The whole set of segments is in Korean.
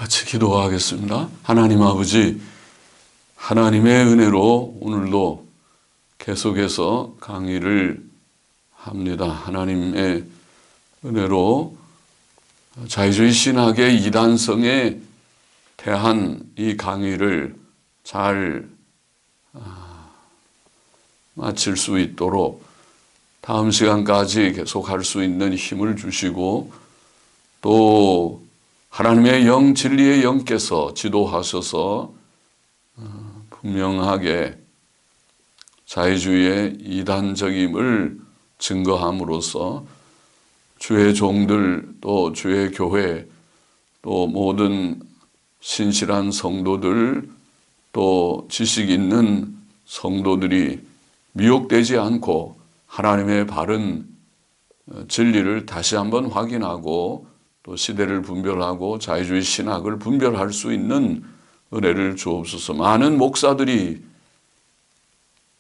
같이 기도하겠습니다. 하나님 아버지, 하나님의 은혜로 오늘도 계속해서 강의를 합니다. 하나님의 은혜로 자유주의 신학의 이단성에 대한 이 강의를 잘 마칠 수 있도록 다음 시간까지 계속 할 수 있는 힘을 주시고, 또 하나님의 영, 진리의 영께서 지도하셔서 분명하게 자유주의의 이단적임을 증거함으로써 주의 종들, 또 주의 교회, 또 모든 신실한 성도들, 또 지식 있는 성도들이 미혹되지 않고 하나님의 바른 진리를 다시 한번 확인하고, 또 시대를 분별하고 자유주의 신학을 분별할 수 있는 은혜를 주옵소서. 많은 목사들이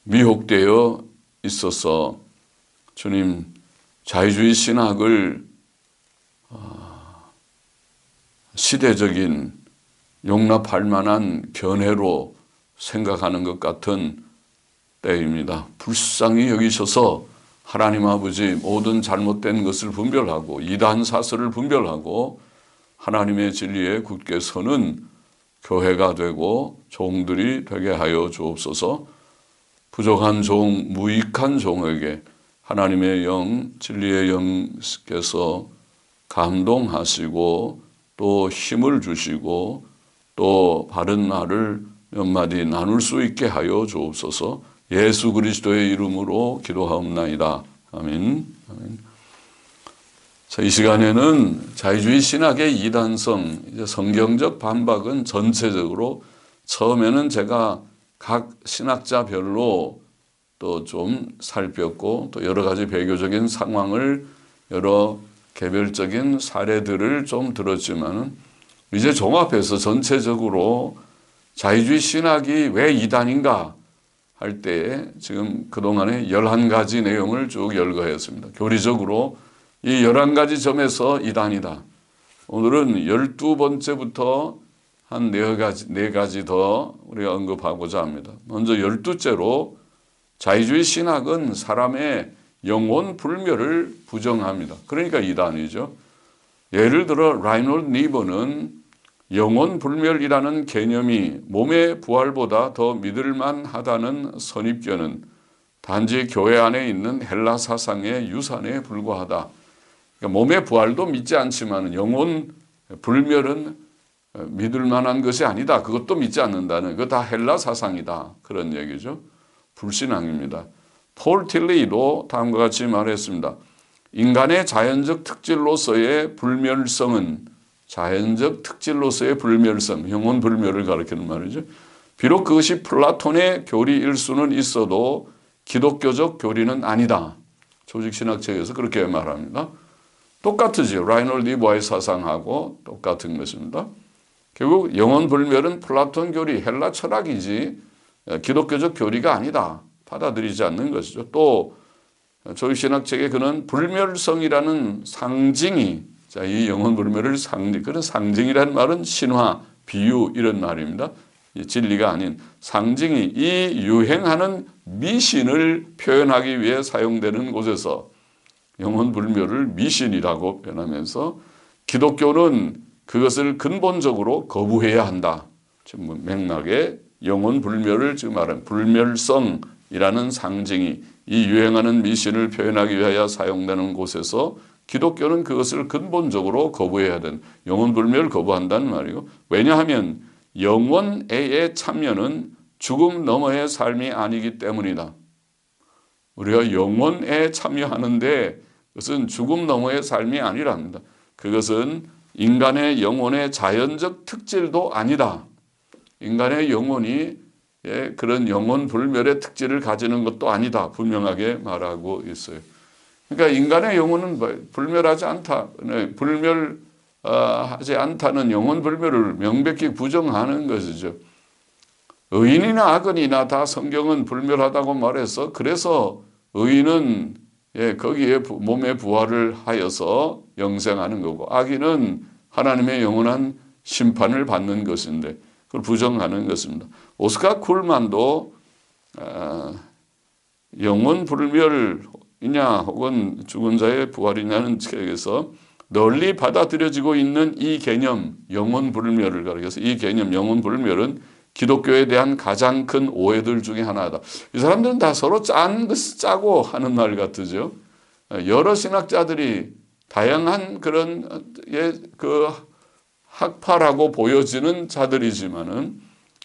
미혹되어 있어서 주님, 자유주의 신학을 시대적인 용납할 만한 견해로 생각하는 것 같은 때입니다. 불쌍히 여기셔서 하나님 아버지, 모든 잘못된 것을 분별하고 이단 사설을 분별하고 하나님의 진리에 굳게 서는 교회가 되고 종들이 되게 하여 주옵소서. 부족한 종, 무익한 종에게 하나님의 영, 진리의 영께서 감동하시고 또 힘을 주시고 또 바른 말을 몇 마디 나눌 수 있게 하여 주옵소서. 예수 그리스도의 이름으로 기도하옵나이다. 아멘. 아멘. 자, 이 시간에는 자유주의 신학의 이단성, 이제 성경적 반박은 전체적으로 처음에는 제가 각 신학자별로 또 좀 살폈고, 또 여러 가지 배교적인 상황을, 여러 개별적인 사례들을 좀 들었지만은 이제 종합해서 전체적으로 자유주의 신학이 왜 이단인가 할 때 지금 그동안에 11가지 내용을 쭉 열거했습니다. 교리적으로 이 11가지 점에서 이단이다. 오늘은 12번째부터 한 4가지 더 우리가 언급하고자 합니다. 먼저 12째로 자유주의 신학은 사람의 영혼 불멸을 부정합니다. 그러니까 이단이죠. 예를 들어 라이놀드 니버는 영혼 불멸이라는 개념이 몸의 부활보다 더 믿을만하다는 선입견은 단지 교회 안에 있는 헬라 사상의 유산에 불과하다. 그러니까 몸의 부활도 믿지 않지만 영혼 불멸은 믿을 만한 것이 아니다. 그것도 믿지 않는다는, 그거 다 헬라 사상이다. 그런 얘기죠. 불신앙입니다. 폴 틸리도 다음과 같이 말했습니다. 인간의 자연적 특질로서의 불멸성은, 자연적 특질로서의 불멸성, 영혼 불멸을 가리키는 말이죠. 비록 그것이 플라톤의 교리일 수는 있어도 기독교적 교리는 아니다. 조직신학책에서 그렇게 말합니다. 똑같으죠. 라이놀드 니버의 사상하고 똑같은 것입니다. 결국 영혼 불멸은 플라톤 교리, 헬라 철학이지 기독교적 교리가 아니다. 받아들이지 않는 것이죠. 또 조직신학책에 그는 불멸성이라는 상징이, 자, 이 영혼 불멸을 그런 상징이라는 말은 신화, 비유 이런 말입니다. 진리가 아닌 상징이 이 유행하는 미신을 표현하기 위해 사용되는 곳에서 영혼 불멸을 미신이라고 표현하면서 기독교는 그것을 근본적으로 거부해야 한다. 지금 맥락에 영혼 불멸을 지금 말하는 불멸성이라는 상징이 이 유행하는 미신을 표현하기 위하여 사용되는 곳에서 기독교는 그것을 근본적으로 거부해야 되는, 영혼 불멸을 거부한다는 말이고, 왜냐하면 영혼의 참여는 죽음 너머의 삶이 아니기 때문이다. 우리가 영혼에 참여하는데 그것은 죽음 너머의 삶이 아니랍니다. 그것은 인간의 영혼의 자연적 특질도 아니다. 인간의 영혼이 그런 영혼 불멸의 특질을 가지는 것도 아니다. 분명하게 말하고 있어요. 그러니까 인간의 영혼은 불멸하지 않다. 불멸하지 않다는 영혼 불멸을 명백히 부정하는 것이죠. 의인이나 악인이나 다 성경은 불멸하다고 말해서, 그래서 의인은 거기에 몸의 부활을 하여서 영생하는 거고, 악인은 하나님의 영원한 심판을 받는 것인데 그걸 부정하는 것입니다. 오스카 쿨만도 영혼 불멸이냐 혹은 죽은 자의 부활이냐는 책에서 널리 받아들여지고 있는 이 개념 영혼 불멸을 가리켜서 이 개념 영혼 불멸은 기독교에 대한 가장 큰 오해들 중에 하나다. 이 사람들은 다 서로 짠 것을 짜고 하는 말 같으죠. 여러 신학자들이 다양한 그런 그 학파라고 보여지는 자들이지만은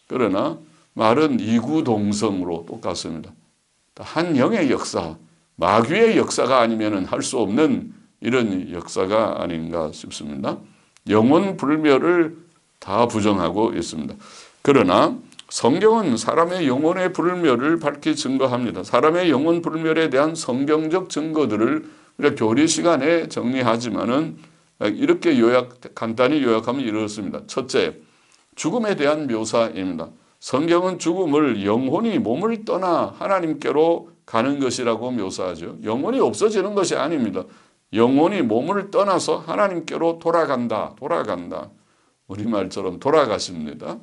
그러나 말은 이구동성으로 똑같습니다. 한 영의 역사, 마귀의 역사가 아니면은 할 수 없는 이런 역사가 아닌가 싶습니다. 영혼 불멸을 다 부정하고 있습니다. 그러나 성경은 사람의 영혼의 불멸을 밝히 증거합니다. 사람의 영혼 불멸에 대한 성경적 증거들을 우리가 교리 시간에 정리하지만은 이렇게 간단히 요약하면 이렇습니다. 첫째, 죽음에 대한 묘사입니다. 성경은 죽음을 영혼이 몸을 떠나 하나님께로 가는 것이라고 묘사하죠. 영혼이 없어지는 것이 아닙니다. 영혼이 몸을 떠나서 하나님께로 돌아간다. 우리말처럼 돌아가십니다.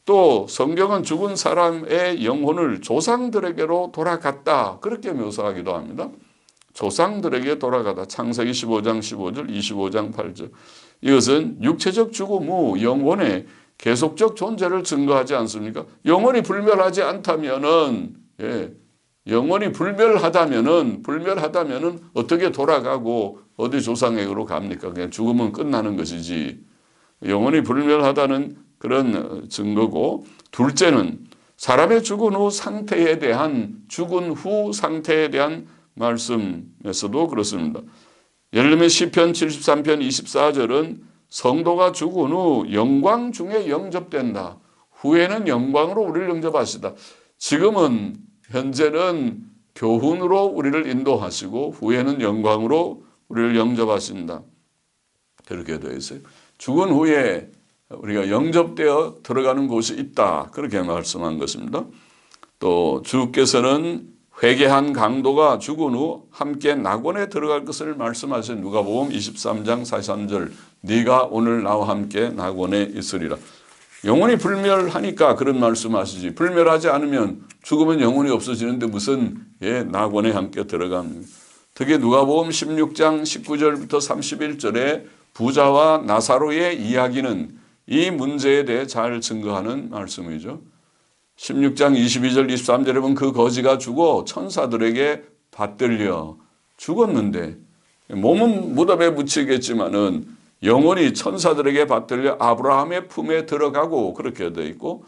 또 성경은 죽은 사람의 영혼을 조상들에게로 돌아갔다. 그렇게 묘사하기도 합니다. 조상들에게 돌아가다. 창세기 15장 15절, 25장 8절. 이것은 육체적 죽음 후 영혼의 계속적 존재를 증거하지 않습니까? 영혼이 불멸하지 않다면은, 영혼이 불멸하다면은 어떻게 돌아가고 어디 조상에게로 갑니까? 그냥 죽으면 끝나는 것이지. 영혼이 불멸하다는 그런 증거고, 둘째는 사람의 죽은 후 상태에 대한 말씀에서도 그렇습니다. 예를 들면 시편 73편 24절은 성도가 죽은 후 영광 중에 영접된다. 후에는 영광으로 우리를 영접하시다. 지금은 현재는 교훈으로 우리를 인도하시고 후에는 영광으로 우리를 영접하신다. 그렇게 되어 있어요. 죽은 후에 우리가 영접되어 들어가는 곳이 있다. 그렇게 말씀한 것입니다. 또 주께서는 회개한 강도가 죽은 후 함께 낙원에 들어갈 것을 말씀하신 누가복음 23장 43절 네가 오늘 나와 함께 낙원에 있으리라. 영혼이 불멸하니까 그런 말씀하시지. 불멸하지 않으면 죽으면 영혼이 없어지는데 무슨 낙원에 함께 들어갑니까? 특히 누가복음 16장 19절부터 31절에 부자와 나사로의 이야기는 이 문제에 대해 잘 증거하는 말씀이죠. 16장 22절 23절에 보면 그 거지가 죽어 천사들에게 받들려 죽었는데 몸은 무덤에 묻히겠지만은 영혼이 천사들에게 받들려 아브라함의 품에 들어가고 그렇게 되어 있고,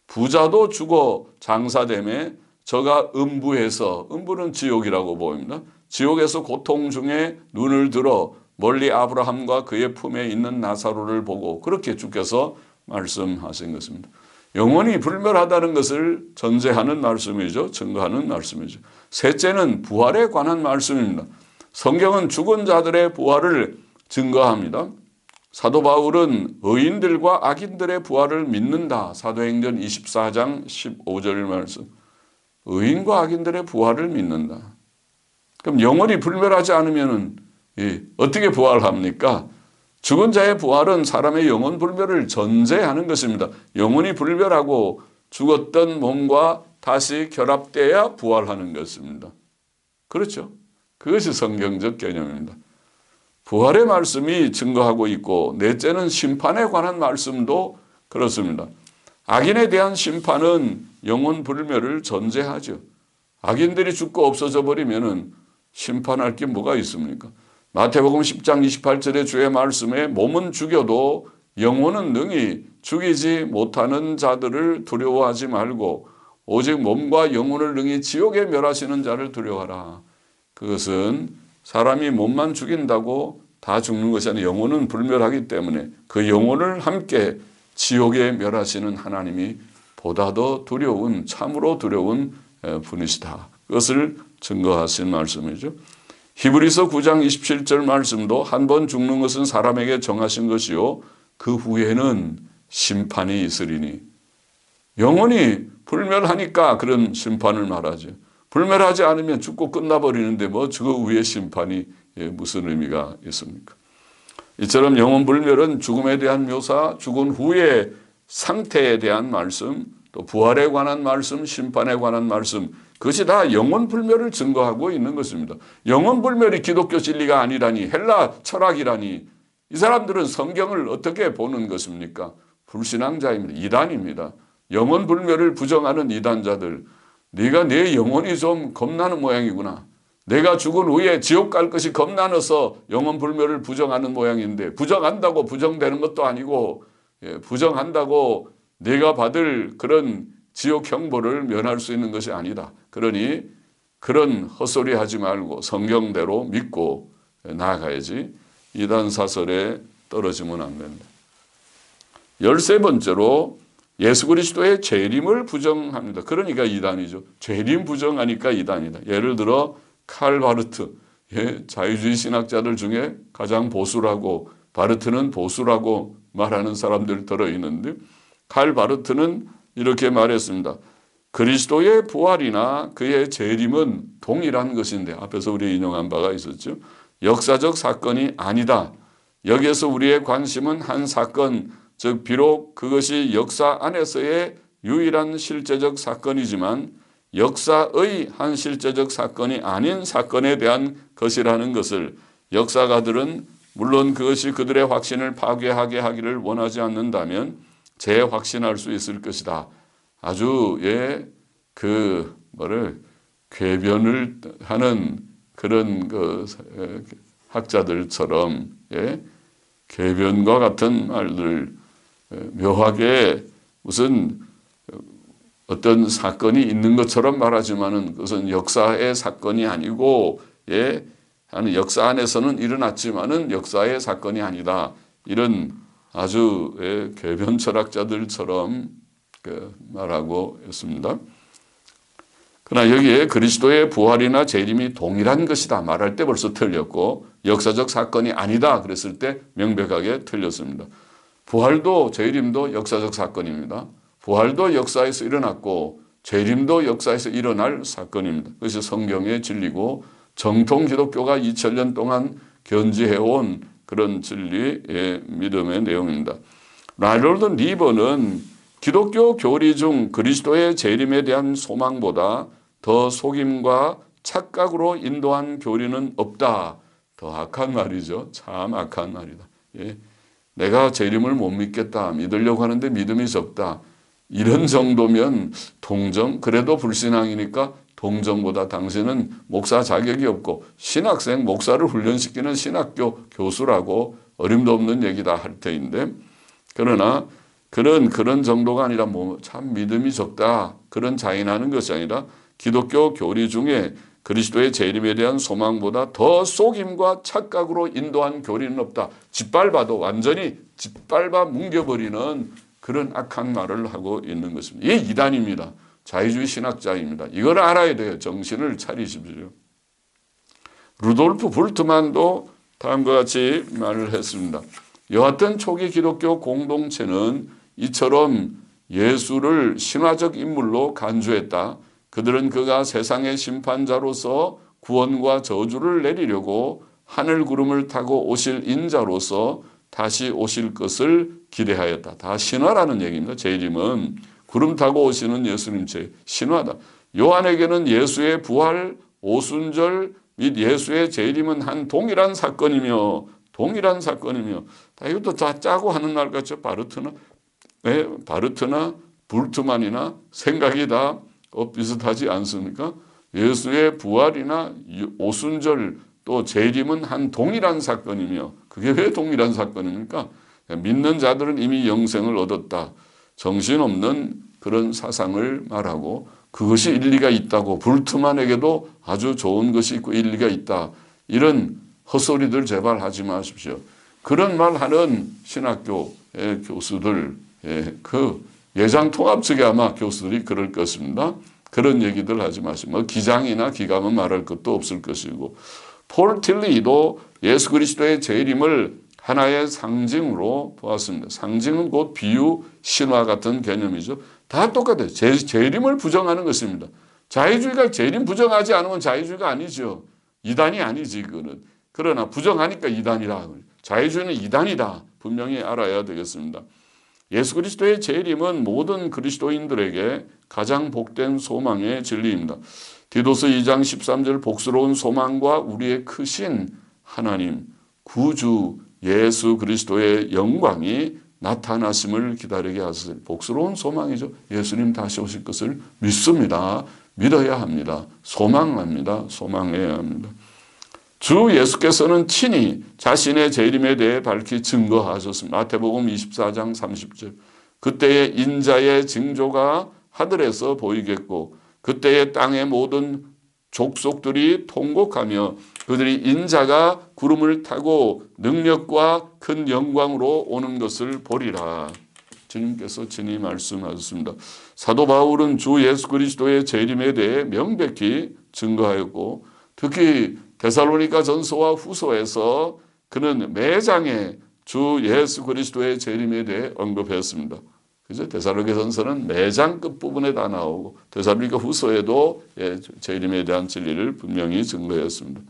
부자도 죽어 장사됨에 저가 음부는 지옥이라고 보입니다. 지옥에서 고통 중에 눈을 들어 멀리 아브라함과 그의 품에 있는 나사로를 보고 그렇게 주께서 말씀하신 것입니다. 영혼이 불멸하다는 것을 전제하는 말씀이죠. 증거하는 말씀이죠. 셋째는 부활에 관한 말씀입니다. 성경은 죽은 자들의 부활을 증거합니다. 사도 바울은 의인들과 악인들의 부활을 믿는다. 사도행전 24장 15절 말씀. 의인과 악인들의 부활을 믿는다. 그럼 영혼이 불멸하지 않으면 어떻게 부활합니까? 죽은 자의 부활은 사람의 영혼 불멸을 전제하는 것입니다. 영혼이 불멸하고 죽었던 몸과 다시 결합돼야 부활하는 것입니다. 그렇죠? 그것이 성경적 개념입니다. 부활의 말씀이 증거하고 있고, 넷째는 심판에 관한 말씀도 그렇습니다. 악인에 대한 심판은 영혼 불멸을 전제하죠. 악인들이 죽고 없어져 버리면은 심판할 게 뭐가 있습니까? 마태복음 10장 28절의 주의 말씀에 몸은 죽여도 영혼은 능히 죽이지 못하는 자들을 두려워하지 말고 오직 몸과 영혼을 능히 지옥에 멸하시는 자를 두려워하라. 그것은 사람이 몸만 죽인다고 다 죽는 것이 아니라 영혼은 불멸하기 때문에 그 영혼을 함께 지옥에 멸하시는 하나님이 보다 더 두려운, 참으로 두려운 분이시다. 그것을 증거하신 말씀이죠. 히브리서 9장 27절 말씀도 한 번 죽는 것은 사람에게 정하신 것이요 그 후에는 심판이 있으리니. 영혼이 불멸하니까 그런 심판을 말하죠. 불멸하지 않으면 죽고 끝나버리는데 뭐 저 위에 심판이 무슨 의미가 있습니까? 이처럼 영혼불멸은 죽음에 대한 묘사, 죽은 후의 상태에 대한 말씀, 또 부활에 관한 말씀, 심판에 관한 말씀, 그것이 다 영혼불멸을 증거하고 있는 것입니다. 영혼불멸이 기독교 진리가 아니라니, 헬라 철학이라니, 이 사람들은 성경을 어떻게 보는 것입니까? 불신앙자입니다. 이단입니다. 영혼불멸을 부정하는 이단자들, 네가 내 영혼이 좀 겁나는 모양이구나. 내가 죽은 후에 지옥 갈 것이 겁나서 영혼불멸을 부정하는 모양인데, 부정한다고 부정되는 것도 아니고, 부정한다고 네가 받을 그런 지옥 형벌을 면할 수 있는 것이 아니다. 그러니 그런 헛소리 하지 말고 성경대로 믿고 나아가야지 이단 사설에 떨어지면 안 된다. 13번째로 예수 그리스도의 재림을 부정합니다. 그러니까 이단이죠. 재림 부정하니까 이단이다. 예를 들어 칼 바르트, 자유주의 신학자들 중에 가장 보수라고, 바르트는 보수라고 말하는 사람들 들어있는데, 칼 바르트는 이렇게 말했습니다. 그리스도의 부활이나 그의 재림은 동일한 것인데, 앞에서 우리 인용한 바가 있었죠. 역사적 사건이 아니다. 여기에서 우리의 관심은 한 사건, 즉 비록 그것이 역사 안에서의 유일한 실제적 사건이지만 역사의 한 실제적 사건이 아닌 사건에 대한 것이라는 것을, 역사가들은 물론 그것이 그들의 확신을 파괴하게 하기를 원하지 않는다면 재확신할 수 있을 것이다. 아주 궤변을 하는 그런 학자들처럼 궤변과 같은 말들, 묘하게 무슨 어떤 사건이 있는 것처럼 말하지만은 그것은 역사의 사건이 아니고, 역사 안에서는 일어났지만은 역사의 사건이 아니다. 이런 아주 궤변 철학자들처럼 말하고 있습니다. 그러나 여기에 그리스도의 부활이나 재림이 동일한 것이다 말할 때 벌써 틀렸고, 역사적 사건이 아니다 그랬을 때 명백하게 틀렸습니다. 부활도 재림도 역사적 사건입니다. 부활도 역사에서 일어났고 재림도 역사에서 일어날 사건입니다. 그것이 성경의 진리고 정통 기독교가 2000년 동안 견지해온 그런 진리의 믿음의 내용입니다. 라롤드 리버는 기독교 교리 중 그리스도의 재림에 대한 소망보다 더 속임과 착각으로 인도한 교리는 없다. 더 악한 말이죠. 참 악한 말이다. 내가 재림을 못 믿겠다. 믿으려고 하는데 믿음이 적다. 이런 정도면 동정, 그래도 불신앙이니까 동정보다 당신은 목사 자격이 없고 신학생, 목사를 훈련시키는 신학교 교수라고 어림도 없는 얘기다 할 터인데, 그러나 그런 정도가 아니라 참 믿음이 적다. 그런 자인하는 것이 아니라 기독교 교리 중에 그리스도의 재림에 대한 소망보다 더 속임과 착각으로 인도한 교리는 없다. 짓밟아도 완전히 짓밟아 뭉겨버리는 그런 악한 말을 하고 있는 것입니다. 이게 이단입니다. 자유주의 신학자입니다. 이걸 알아야 돼요. 정신을 차리십시오. 루돌프 불트만도 다음과 같이 말을 했습니다. 여하튼 초기 기독교 공동체는 이처럼 예수를 신화적 인물로 간주했다. 그들은 그가 세상의 심판자로서 구원과 저주를 내리려고 하늘 구름을 타고 오실 인자로서 다시 오실 것을 기대하였다. 다 신화라는 얘기입니다. 재림은 구름 타고 오시는 예수님 신화다. 요한에게는 예수의 부활, 오순절 및 예수의 재림은 한 동일한 사건이며 다 이것도 다 짜고 하는 말 같죠. 바르트나 불트만이나 생각이 다 비슷하지 않습니까? 예수의 부활이나 오순절 또 재림은 한 동일한 사건이며, 그게 왜 동일한 사건입니까? 믿는 자들은 이미 영생을 얻었다. 정신없는 그런 사상을 말하고 그것이 일리가 있다고, 불트만에게도 아주 좋은 것이 있고 일리가 있다. 이런 헛소리들 제발 하지 마십시오. 그런 말하는 신학교의 교수들, 그 예장통합 측에 아마 교수들이 그럴 것입니다. 그런 얘기들 하지 마시고, 기장이나 기감은 말할 것도 없을 것이고, 폴 틸리도 예수 그리스도의 재림을 하나의 상징으로 보았습니다. 상징은 곧 비유, 신화 같은 개념이죠. 다 똑같아요. 재림을 부정하는 것입니다. 자유주의가 재림 부정하지 않으면 자유주의가 아니죠. 이단이 아니지, 그거는. 그러나 부정하니까 이단이라. 자유주의는 이단이다. 분명히 알아야 되겠습니다. 예수 그리스도의 재림은 모든 그리스도인들에게 가장 복된 소망의 진리입니다. 디도서 2장 13절 복스러운 소망과 우리의 크신 하나님 구주 예수 그리스도의 영광이 나타나심을 기다리게 하소서. 복스러운 소망이죠. 예수님 다시 오실 것을 믿습니다. 믿어야 합니다. 소망합니다. 소망해야 합니다. 주 예수께서는 친히 자신의 재림에 대해 밝히 증거하셨습니다. 마태복음 24장 30절. 그때의 인자의 징조가 하늘에서 보이겠고 그때의 땅의 모든 족속들이 통곡하며 그들이 인자가 구름을 타고 능력과 큰 영광으로 오는 것을 보리라. 주님께서 친히 말씀하셨습니다. 사도 바울은 주 예수 그리스도의 재림에 대해 명백히 증거하였고 특히 데살로니가 전서와 후서에서 그는 매장에 주 예수 그리스도의 재림에 대해 언급했습니다. 그죠? 데살로니가 전서는 매장 끝부분에 다 나오고 데살로니가 후서에도 재림에 대한 진리를 분명히 증거했습니다.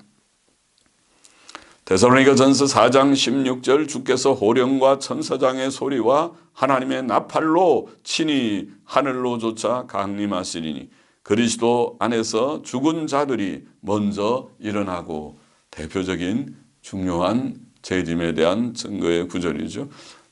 데살로니가 전서 4장 16절 주께서 호령과 천사장의 소리와 하나님의 나팔로 친히 하늘로 쫓아 강림하시리니 그리스도 안에서 죽은 자들이 먼저 일어나고 대표적인 중요한 재림에 대한 증거의 구절이죠.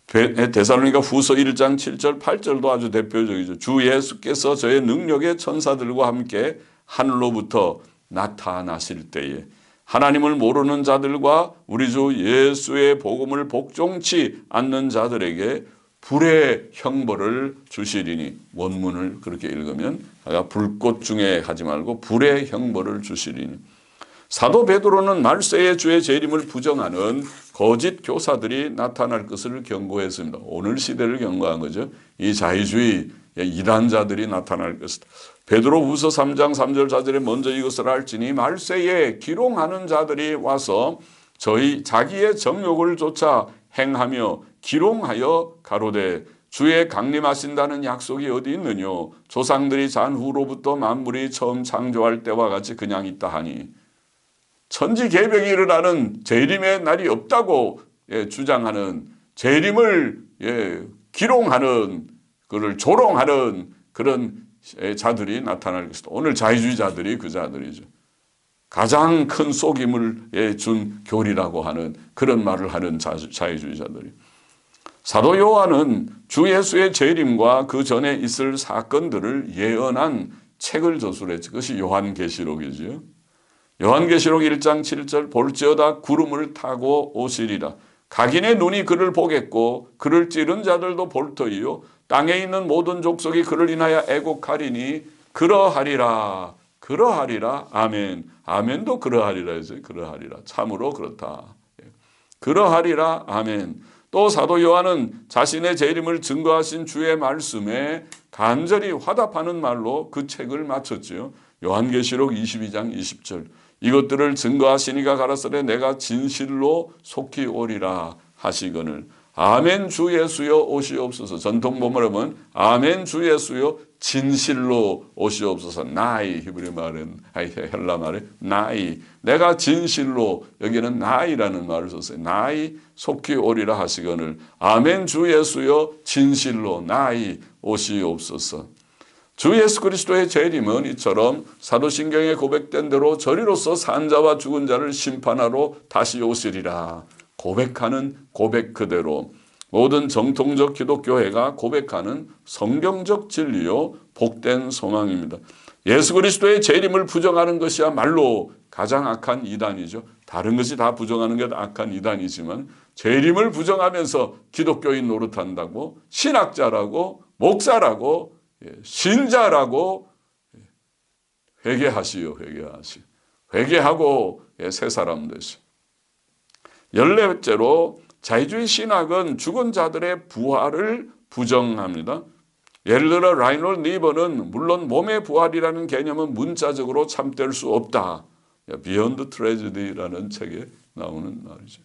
데살로니가 후서 1장 7절 8절도 아주 대표적이죠. 주 예수께서 저의 능력의 천사들과 함께 하늘로부터 나타나실 때에 하나님을 모르는 자들과 우리 주 예수의 복음을 복종치 않는 자들에게 불의 형벌을 주시리니 원문을 그렇게 읽으면 불꽃 중에 하지 말고 불의 형벌을 주시리니 사도 베드로는 말세의 주의 재림을 부정하는 거짓 교사들이 나타날 것을 경고했습니다. 오늘 시대를 경고한 거죠. 이 자유주의 이단자들이 나타날 것이다. 베드로후서 3장 3절 4절에 먼저 이것을 알지니 말세에 기롱하는 자들이 와서 자기의 정욕을 쫓아 행하며 기롱하여 가로되 주의 강림하신다는 약속이 어디 있느냐 조상들이 잔 후로부터 만물이 처음 창조할 때와 같이 그냥 있다 하니 천지개벽이 일어나는 재림의 날이 없다고 주장하는 재림을 기롱하는 그를 조롱하는 그런 자들이 나타날 것이다. 오늘 자유주의자들이 그 자들이죠. 가장 큰 속임을 준 교리라고 하는 그런 말을 하는 자유주의자들이. 사도 요한은 주 예수의 재림과 그 전에 있을 사건들을 예언한 책을 저술했죠. 그것이 요한계시록이죠. 요한계시록 1장 7절 볼지어다 구름을 타고 오시리라. 각인의 눈이 그를 보겠고 그를 찌른 자들도 볼 터이요 땅에 있는 모든 족속이 그를 인하여 애곡하리니 그러하리라. 그러하리라. 아멘. 아멘도 그러하리라 했어요. 그러하리라. 참으로 그렇다. 그러하리라. 아멘. 또 사도 요한은 자신의 재림을 증거하신 주의 말씀에 간절히 화답하는 말로 그 책을 마쳤지요. 요한계시록 22장 20절 이것들을 증거하시니가 가라사대 내가 진실로 속히 오리라 하시거늘 아멘 주 예수여 오시옵소서. 전통본문은 아멘 주 예수여 진실로 오시옵소서. 나이 히브리 말은 헬라 말에 나이 내가 진실로 여기는 나이라는 말을 썼어요. 나이 속히 오리라 하시거늘 아멘 주 예수여 진실로 나이 오시옵소서. 주 예수 그리스도의 재림은 이처럼 사도신경에 고백된 대로 저리로서 산 자와 죽은 자를 심판하러 다시 오시리라. 고백하는 고백 그대로 모든 정통적 기독교회가 고백하는 성경적 진리요 복된 소망입니다. 예수 그리스도의 재림을 부정하는 것이야말로 가장 악한 이단이죠. 다른 것이 다 부정하는 게 악한 이단이지만 재림을 부정하면서 기독교인 노릇한다고 신학자라고 목사라고 신자라고 회개하시오. 회개하고 새 사람 되시오. 14번째로 자유주의 신학은 죽은 자들의 부활을 부정합니다. 예를 들어 라이놀드 니버는 물론 몸의 부활이라는 개념은 문자적으로 참될 수 없다. Beyond Tragedy라는 책에 나오는 말이죠.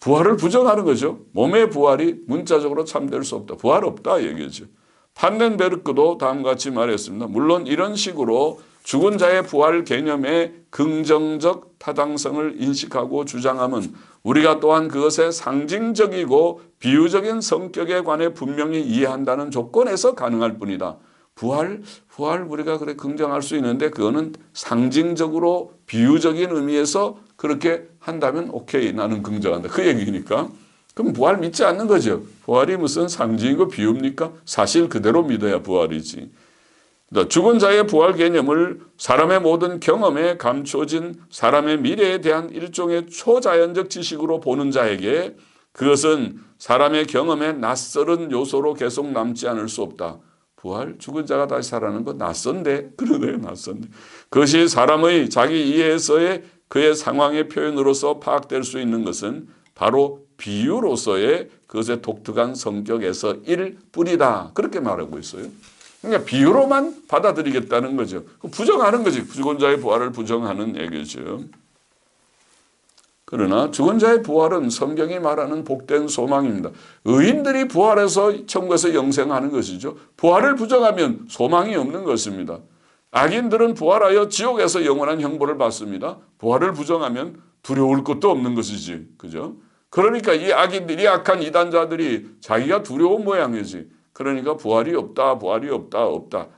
부활을 부정하는 거죠. 몸의 부활이 문자적으로 참될 수 없다. 부활 없다 얘기죠. 판덴베르크도 다음과 같이 말했습니다. 물론 이런 식으로 죽은 자의 부활 개념의 긍정적 타당성을 인식하고 주장함은 우리가 또한 그것의 상징적이고 비유적인 성격에 관해 분명히 이해한다는 조건에서 가능할 뿐이다. 부활 우리가 그래 긍정할 수 있는데 그거는 상징적으로 비유적인 의미에서 그렇게 한다면 오케이, 나는 긍정한다. 그 얘기니까. 그럼 부활 믿지 않는 거죠. 부활이 무슨 상징이고 비유입니까? 사실 그대로 믿어야 부활이지. 죽은 자의 부활 개념을 사람의 모든 경험에 감춰진 사람의 미래에 대한 일종의 초자연적 지식으로 보는 자에게 그것은 사람의 경험에 낯설은 요소로 계속 남지 않을 수 없다. 부활, 죽은 자가 다시 살아나는 건 낯선데, 그러네, 낯선데. 그것이 사람의 자기 이해에서의 그의 상황의 표현으로서 파악될 수 있는 것은 바로 비유로서의 그것의 독특한 성격에서일 뿐이다. 그렇게 말하고 있어요. 그러니까 비유로만 받아들이겠다는 거죠. 부정하는 거지. 죽은 자의 부활을 부정하는 얘기죠. 그러나 죽은 자의 부활은 성경이 말하는 복된 소망입니다. 의인들이 부활해서 천국에서 영생하는 것이죠. 부활을 부정하면 소망이 없는 것입니다. 악인들은 부활하여 지옥에서 영원한 형벌을 받습니다. 부활을 부정하면 두려울 것도 없는 것이지. 그죠? 그러니까 이 악인들이, 악한 이단자들이 자기가 두려운 모양이지. 그러니까 부활이 없다.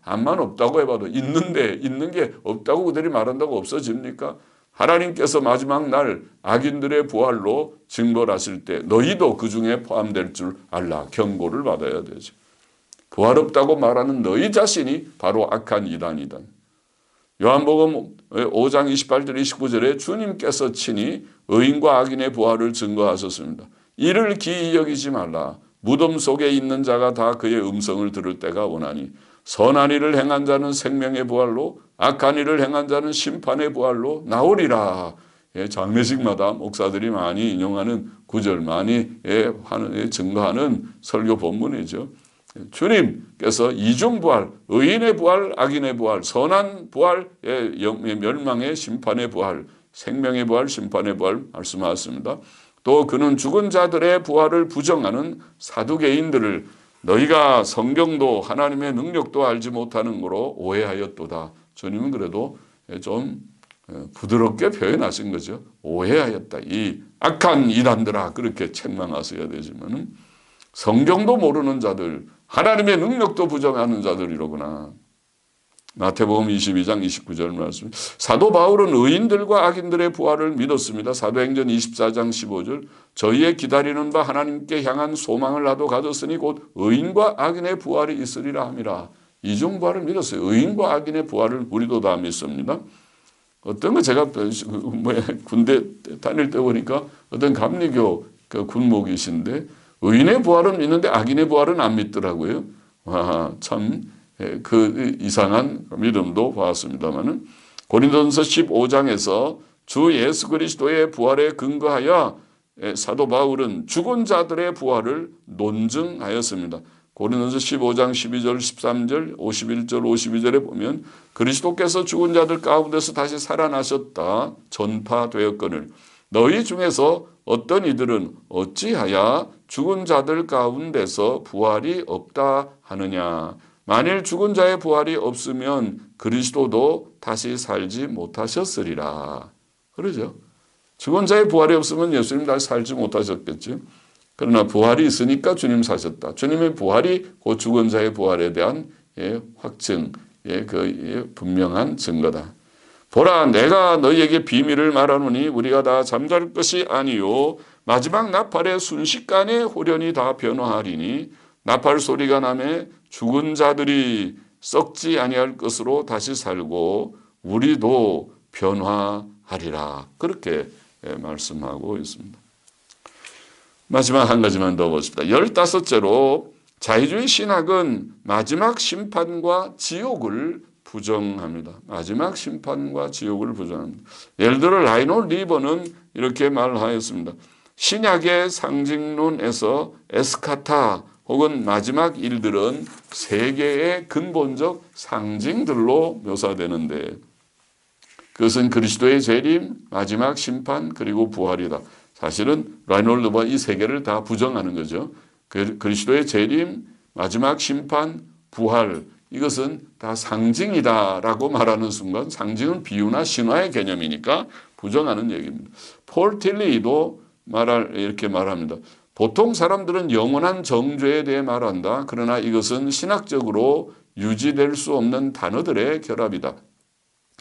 암만 없다고 해봐도 있는데, 있는 게 없다고 그들이 말한다고 없어집니까? 하나님께서 마지막 날 악인들의 부활로 증거를 하실 때 너희도 그 중에 포함될 줄 알라. 경고를 받아야 되죠. 부활 없다고 말하는 너희 자신이 바로 악한 이단이다. 요한복음 5장 28절 29절에 주님께서 친히 의인과 악인의 부활을 증거하셨습니다. 이를 기이히 여기지 말라. 무덤 속에 있는 자가 다 그의 음성을 들을 때가 오나니 선한 일을 행한 자는 생명의 부활로 악한 일을 행한 자는 심판의 부활로 나오리라. 장례식마다 목사들이 많이 인용하는 구절, 많이 증거하는 설교 본문이죠. 주님께서 이중부활, 의인의 부활, 악인의 부활, 선한 부활, 멸망의 심판의 부활, 생명의 부활, 심판의 부활 말씀하셨습니다. 또 그는 죽은 자들의 부활을 부정하는 사두개인들을 너희가 성경도 하나님의 능력도 알지 못하는 거로 오해하였도다. 주님은 그래도 좀 부드럽게 표현하신 거죠. 오해하였다. 이 악한 이단들아, 그렇게 책망하셔야 되지만 성경도 모르는 자들, 하나님의 능력도 부정하는 자들이로구나. 마태복음 22장 29절 말씀. 사도 바울은 의인들과 악인들의 부활을 믿었습니다. 사도행전 24장 15절. 저희의 기다리는 바 하나님께 향한 소망을 나도 가졌으니 곧 의인과 악인의 부활이 있으리라 함이라. 이중 부활을 믿었어요. 의인과 악인의 부활을 우리도 다 믿습니다. 어떤 거 제가 군대 다닐 때 보니까 어떤 감리교 군목이신데 의인의 부활은 믿는데 악인의 부활은 안 믿더라고요. 와, 참 그 이상한 믿음도 보았습니다만은 고린도전서 15장에서 주 예수 그리스도의 부활에 근거하여 사도 바울은 죽은 자들의 부활을 논증하였습니다. 고린도전서 15장 12절 13절 51절 52절에 보면 그리스도께서 죽은 자들 가운데서 다시 살아나셨다 전파되었거늘 너희 중에서 어떤 이들은 어찌하여 죽은 자들 가운데서 부활이 없다 하느냐. 만일 죽은 자의 부활이 없으면 그리스도도 다시 살지 못하셨으리라. 그러죠. 죽은 자의 부활이 없으면 예수님 다시 살지 못하셨겠죠. 그러나 부활이 있으니까 주님 사셨다. 주님의 부활이 그 죽은 자의 부활에 대한 확증, 분명한 증거다. 보라, 내가 너희에게 비밀을 말하노니 우리가 다 잠잘 것이 아니요 마지막 나팔의 순식간에 홀연히 다 변화하리니 나팔 소리가 나매 죽은 자들이 썩지 아니할 것으로 다시 살고 우리도 변화하리라. 그렇게 말씀하고 있습니다. 마지막 한 가지만 더 보십시다. 15째로 자유주의 신학은 마지막 심판과 지옥을 부정합니다. 마지막 심판과 지옥을 부정합니다. 예를 들어 라이놀드 리버는 이렇게 말하였습니다. 신약의 상징론에서 에스카타 혹은 마지막 일들은 세계의 근본적 상징들로 묘사되는데 그것은 그리스도의 재림, 마지막 심판, 그리고 부활이다. 사실은 라이놀드가 이 세 개를 다 부정하는 거죠. 그리스도의 재림, 마지막 심판, 부활, 이것은 다 상징이다라고 말하는 순간 상징은 비유나 신화의 개념이니까 부정하는 얘기입니다. 폴 틸리도 이렇게 말합니다. 보통 사람들은 영원한 정죄에 대해 말한다. 그러나 이것은 신학적으로 유지될 수 없는 단어들의 결합이다.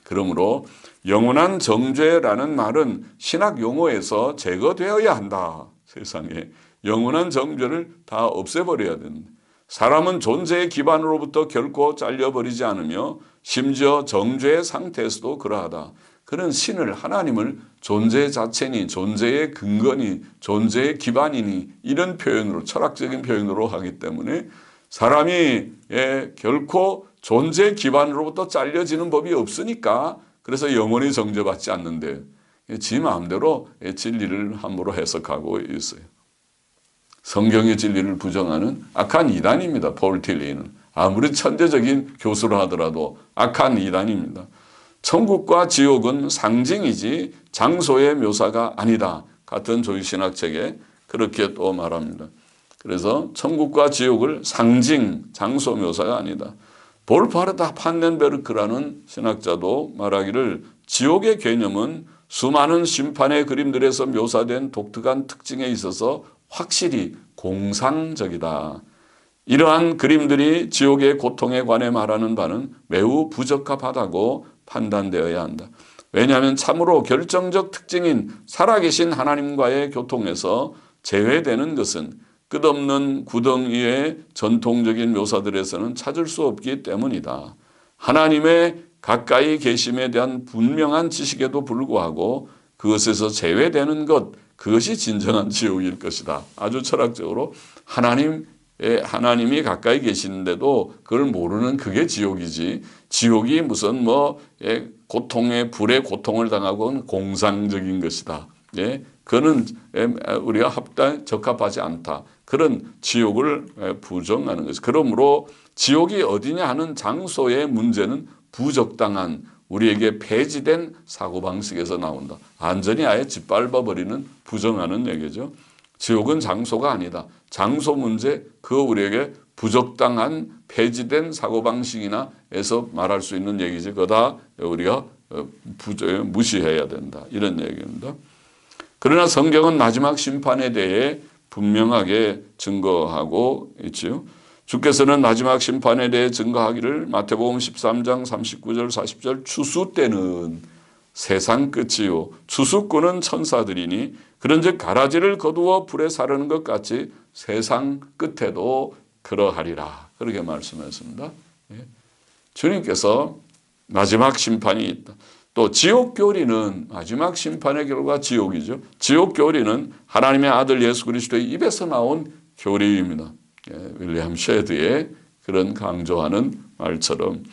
그러므로 영원한 정죄라는 말은 신학 용어에서 제거되어야 한다. 세상에 영원한 정죄를 다 없애버려야 된다. 사람은 존재의 기반으로부터 결코 잘려버리지 않으며 심지어 정죄의 상태에서도 그러하다. 그는 신을, 하나님을 존재 자체니, 존재의 근거니, 존재의 기반이니 이런 표현으로, 철학적인 표현으로 하기 때문에 사람이 결코 존재 기반으로부터 잘려지는 법이 없으니까 그래서 영원히 정죄받지 않는데 지 마음대로 진리를 함부로 해석하고 있어요. 성경의 진리를 부정하는 악한 이단입니다. 폴 틸리는. 아무리 천재적인 교수라 하더라도 악한 이단입니다. 천국과 지옥은 상징이지 장소의 묘사가 아니다. 같은 조직신학책에 그렇게 또 말합니다. 그래서 천국과 지옥을 상징, 장소 묘사가 아니다. 볼파르다 판넨베르크라는 신학자도 말하기를 지옥의 개념은 수많은 심판의 그림들에서 묘사된 독특한 특징에 있어서 확실히 공상적이다. 이러한 그림들이 지옥의 고통에 관해 말하는 바는 매우 부적합하다고 판단되어야 한다. 왜냐하면 참으로 결정적 특징인 살아계신 하나님과의 교통에서 제외되는 것은 끝없는 구덩이의 전통적인 묘사들에서는 찾을 수 없기 때문이다. 하나님의 가까이 계심에 대한 분명한 지식에도 불구하고 그것에서 제외되는 것, 그것이 진정한 지옥일 것이다. 아주 철학적으로 하나님이 가까이 계시는데도 그걸 모르는 그게 지옥이지. 지옥이 무슨 고통의 불의 고통을 당하고는 공상적인 것이다. 그거는 우리가 적합하지 않다. 그런 지옥을 부정하는 것이죠. 그러므로 지옥이 어디냐 하는 장소의 문제는 부적당한 우리에게 폐지된 사고방식에서 나온다. 완전히 아예 짓밟아버리는 부정하는 얘기죠. 지옥은 장소가 아니다. 장소 문제, 그거 우리에게 부적당한 폐지된 사고방식이나 에서 말할 수 있는 얘기지. 그거 다 우리가 무시해야 된다. 이런 얘기입니다. 그러나 성경은 마지막 심판에 대해 분명하게 증거하고 있지요. 주께서는 마지막 심판에 대해 증거하기를 마태복음 13장 39절 40절 추수 때는 세상 끝이요 추수꾼은 천사들이니 그런즉 가라지를 거두어 불에 사르는 것 같이 세상 끝에도 그러하리라. 그렇게 말씀했습니다. 주님께서 마지막 심판이 있다. 또 지옥 교리는 마지막 심판의 결과 지옥이죠. 지옥 교리는 하나님의 아들 예수 그리스도의 입에서 나온 교리입니다. 윌리엄 쉐드의 그런 강조하는 말처럼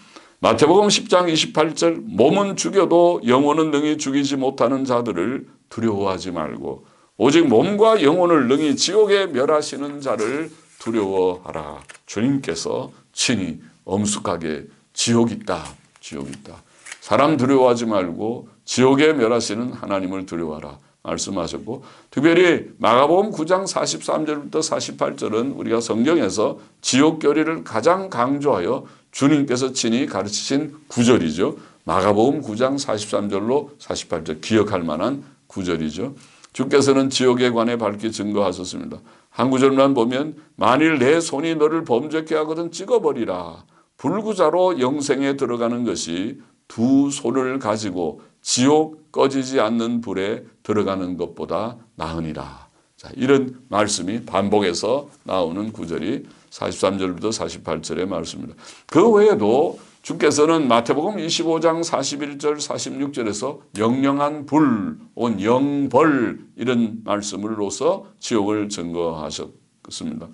마태복음 10장 28절 몸은 죽여도 영혼은 능히 죽이지 못하는 자들을 두려워하지 말고 오직 몸과 영혼을 능히 지옥에 멸하시는 자를 두려워하라. 주님께서 친히 엄숙하게 지옥 있다. 지옥 있다. 사람 두려워하지 말고 지옥에 멸하시는 하나님을 두려워하라 말씀하셨고 특별히 마가복음 9장 43절부터 48절은 우리가 성경에서 지옥 교리를 가장 강조하여 주님께서 친히 가르치신 구절이죠. 마가복음 9장 43절로 48절 기억할 만한 구절이죠. 주께서는 지옥에 관해 밝히 증거하셨습니다. 한 구절만 보면 만일 내 손이 너를 범죄케 하거든 찍어버리라. 불구자로 영생에 들어가는 것이 두 손을 가지고 지옥 꺼지지 않는 불에 들어가는 것보다 나으니라. 자, 이런 말씀이 반복해서 나오는 구절이 43절부터 48절의 말씀입니다. 그 외에도 주께서는 마태복음 25장 41절 46절에서 영영한 불, 온 영벌 이런 말씀으로서 지옥을 증거하셨습니다.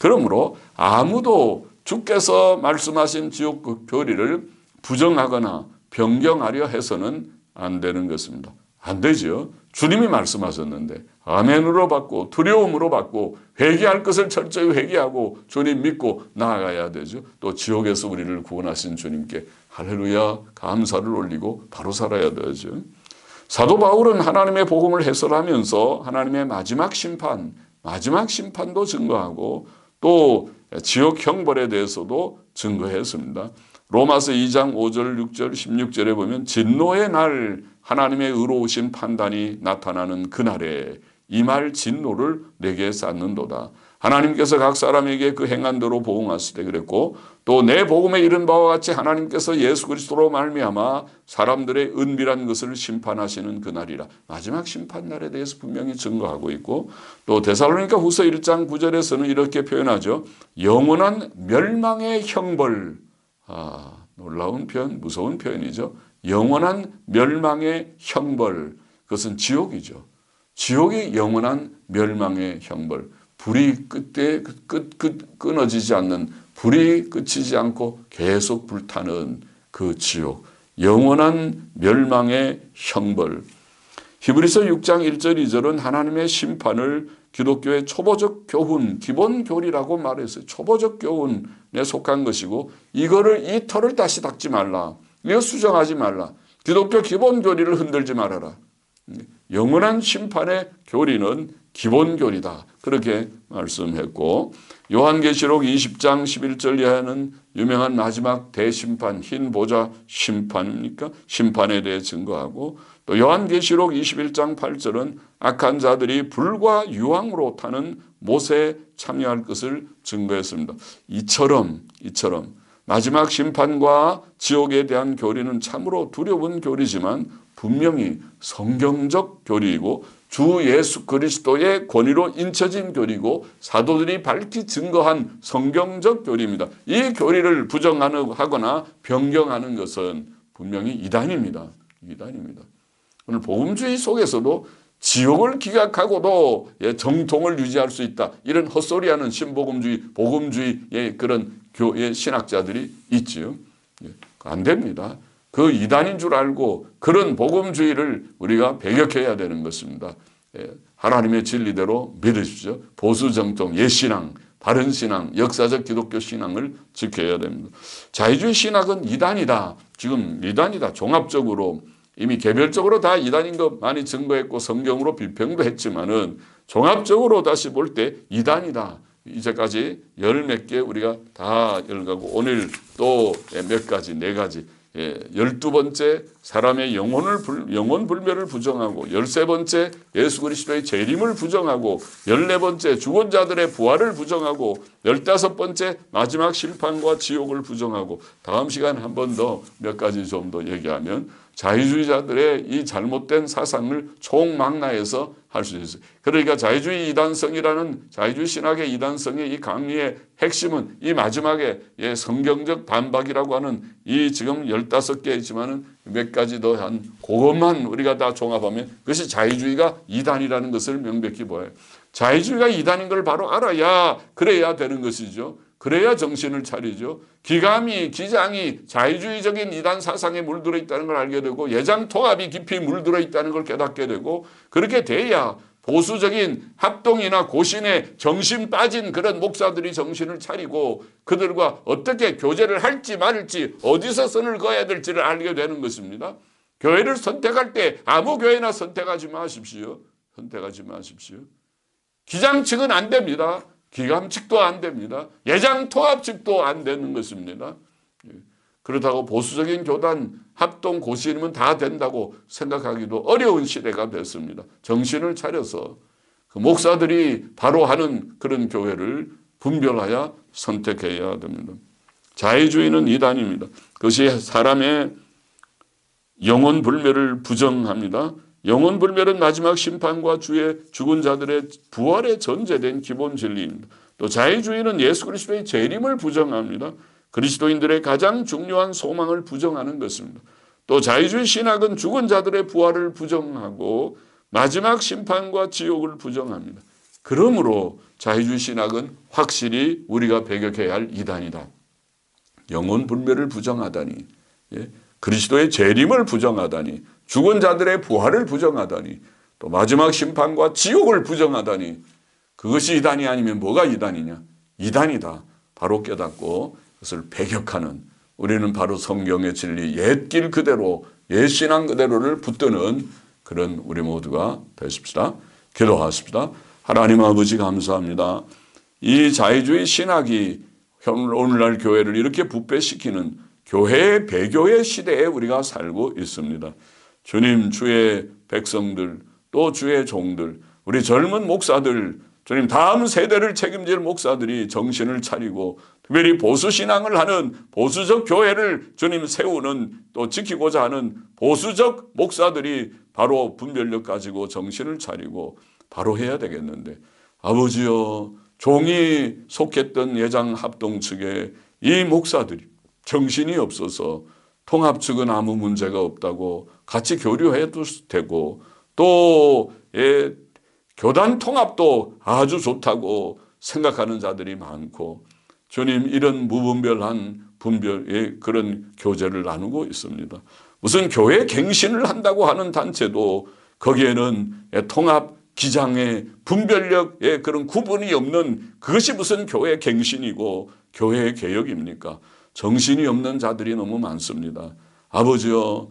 그러므로 아무도 주께서 말씀하신 지옥 교리를 부정하거나 변경하려 해서는 안 되는 것입니다. 안 되죠. 주님이 말씀하셨는데 아멘으로 받고 두려움으로 받고 회개할 것을 철저히 회개하고 주님 믿고 나아가야 되죠. 또 지옥에서 우리를 구원하신 주님께 할렐루야 감사를 올리고 바로 살아야 되죠. 사도 바울은 하나님의 복음을 해설하면서 하나님의 마지막 심판도 증거하고 또 지옥 형벌에 대해서도 증거했습니다. 로마서 2장 5절, 6절, 16절에 보면 진노의 날 하나님의 의로우신 판단이 나타나는 그날에 이 말 진노를 내게 쌓는도다. 하나님께서 각 사람에게 그 행한 대로 보응하실 때 그랬고 또 내 복음에 이른 바와 같이 하나님께서 예수 그리스도로 말미암아 사람들의 은밀한 것을 심판하시는 그날이라. 마지막 심판날에 대해서 분명히 증거하고 있고 또 데살로니가 후서 1장 9절에서는 이렇게 표현하죠. 영원한 멸망의 형벌. 놀라운 표현, 무서운 표현이죠. 영원한 멸망의 형벌. 그것은 지옥이죠. 지옥이 영원한 멸망의 형벌. 불이 끝에 끊어지지 않는, 불이 그치지 않고 계속 불타는 그 지옥. 영원한 멸망의 형벌. 히브리서 6장 1절 2절은 하나님의 심판을 기독교의 초보적 교훈, 기본 교리라고 말했어요. 초보적 교훈에 속한 것이고 이거를 이 털을 다시 닦지 말라. 이거 수정하지 말라. 기독교 기본 교리를 흔들지 말아라. 영원한 심판의 교리는 기본 교리다. 그렇게 말씀했고 요한계시록 20장 11절 이하는 유명한 마지막 대심판, 흰 보좌 심판입니까? 심판에 대해 증거하고 또 요한계시록 21장 8절은 악한 자들이 불과 유황으로 타는 못에 참여할 것을 증거했습니다. 이처럼 마지막 심판과 지옥에 대한 교리는 참으로 두려운 교리지만 분명히 성경적 교리이고 주 예수 그리스도의 권위로 인쳐진 교리고 사도들이 밝히 증거한 성경적 교리입니다. 이 교리를 부정하거나 변경하는 것은 분명히 이단입니다. 오늘 복음주의 속에서도 지옥을 기각하고도 정통을 유지할 수 있다. 이런 헛소리하는 신복음주의, 복음주의의 그런 교회 신학자들이 있지요. 안 됩니다. 그 이단인 줄 알고 그런 복음주의를 우리가 배격해야 되는 것입니다. 하나님의 진리대로 믿으십시오. 보수정통, 옛신앙, 바른신앙, 역사적 기독교 신앙을 지켜야 됩니다. 자유주의 신학은 이단이다. 지금 이단이다. 종합적으로 이미 개별적으로 다 이단인 것 많이 증거했고 성경으로 비평도 했지만은 종합적으로 다시 볼 때 이단이다. 이제까지 열 몇 개 우리가 다 읽어가고 오늘 또 몇 가지, 네 가지 12번째 사람의 영혼 불멸을 부정하고 13번째 예수 그리스도의 재림을 부정하고 14번째 죽은 자들의 부활을 부정하고 15번째 마지막 심판과 지옥을 부정하고 다음 시간 한 번 더 몇 가지 좀 더 얘기하면 자유주의자들의 이 잘못된 사상을 총망라해서 할 수 있어요. 그러니까 자유주의 이단성이라는 자유주의 신학의 이단성의 이 강리의 핵심은 이 마지막에 성경적 반박이라고 하는 이 지금 15개 있지만은 몇 가지 더 한 그것만 우리가 다 종합하면 그것이 자유주의가 이단이라는 것을 명백히 보여요. 자유주의가 이단인 걸 바로 알아야 그래야 되는 것이죠. 그래야 정신을 차리죠. 기장이 자유주의적인 이단 사상에 물들어 있다는 걸 알게 되고 예장 통합이 깊이 물들어 있다는 걸 깨닫게 되고 그렇게 돼야 보수적인 합동이나 고신에 정신 빠진 그런 목사들이 정신을 차리고 그들과 어떻게 교제를 할지 말지 어디서 선을 그어야 될지를 알게 되는 것입니다. 교회를 선택할 때 아무 교회나 선택하지 마십시오. 기장측은 안 됩니다. 기감측도 안 됩니다. 예장통합측도 안 되는 것입니다. 그렇다고 보수적인 교단 합동 고신이면 다 된다고 생각하기도 어려운 시대가 됐습니다. 정신을 차려서 그 목사들이 바로 하는 그런 교회를 분별하여 선택해야 됩니다. 자유주의는 이단입니다. 그것이 사람의 영혼 불멸을 부정합니다. 영혼 불멸은 마지막 심판과 주의 죽은 자들의 부활에 전제된 기본 진리입니다. 또 자유주의는 예수 그리스도의 재림을 부정합니다. 그리스도인들의 가장 중요한 소망을 부정하는 것입니다. 또 자유주의 신학은 죽은 자들의 부활을 부정하고 마지막 심판과 지옥을 부정합니다. 그러므로 자유주의 신학은 확실히 우리가 배격해야 할 이단이다. 영혼 불멸을 부정하다니, 그리스도의 재림을 부정하다니, 죽은 자들의 부활을 부정하다니, 또 마지막 심판과 지옥을 부정하다니, 그것이 이단이 아니면 뭐가 이단이냐? 이단이다. 바로 깨닫고 그것을 배격하는, 우리는 바로 성경의 진리, 옛길 그대로, 옛신앙 그대로를 붙드는 그런 우리 모두가 되십시다. 기도하십시다. 하나님 아버지 감사합니다. 이 자유주의 신학이 오늘날 교회를 이렇게 부패시키는 교회의 배교의 시대에 우리가 살고 있습니다. 주님, 주의 백성들, 또 주의 종들, 우리 젊은 목사들, 주님 다음 세대를 책임질 목사들이 정신을 차리고 특별히 보수신앙을 하는 보수적 교회를 주님 세우는 또 지키고자 하는 보수적 목사들이 바로 분별력 가지고 정신을 차리고 바로 해야 되겠는데, 아버지여, 종이 속했던 예장 합동 측에 이 목사들이 정신이 없어서 통합 측은 아무 문제가 없다고 같이 교류해도 되고 또 교단 통합도 아주 좋다고 생각하는 자들이 많고, 주님 이런 무분별한 분별의 그런 교제를 나누고 있습니다. 무슨 교회 갱신을 한다고 하는 단체도 거기에는 통합 기장의 분별력의 그런 구분이 없는 그것이 무슨 교회 갱신이고 교회 개혁입니까? 정신이 없는 자들이 너무 많습니다. 아버지여,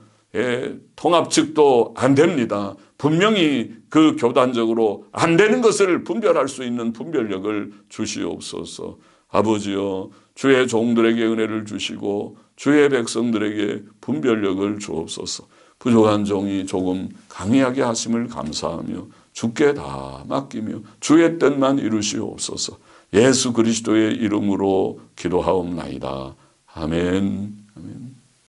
통합 측도 안 됩니다. 분명히 그 교단적으로 안 되는 것을 분별할 수 있는 분별력을 주시옵소서. 아버지여, 주의 종들에게 은혜를 주시고 주의 백성들에게 분별력을 주옵소서. 부족한 종이 조금 강의하게 하심을 감사하며 주께 다 맡기며 주의 뜻만 이루시옵소서. 예수 그리스도의 이름으로 기도하옵나이다. 아멘. 아멘.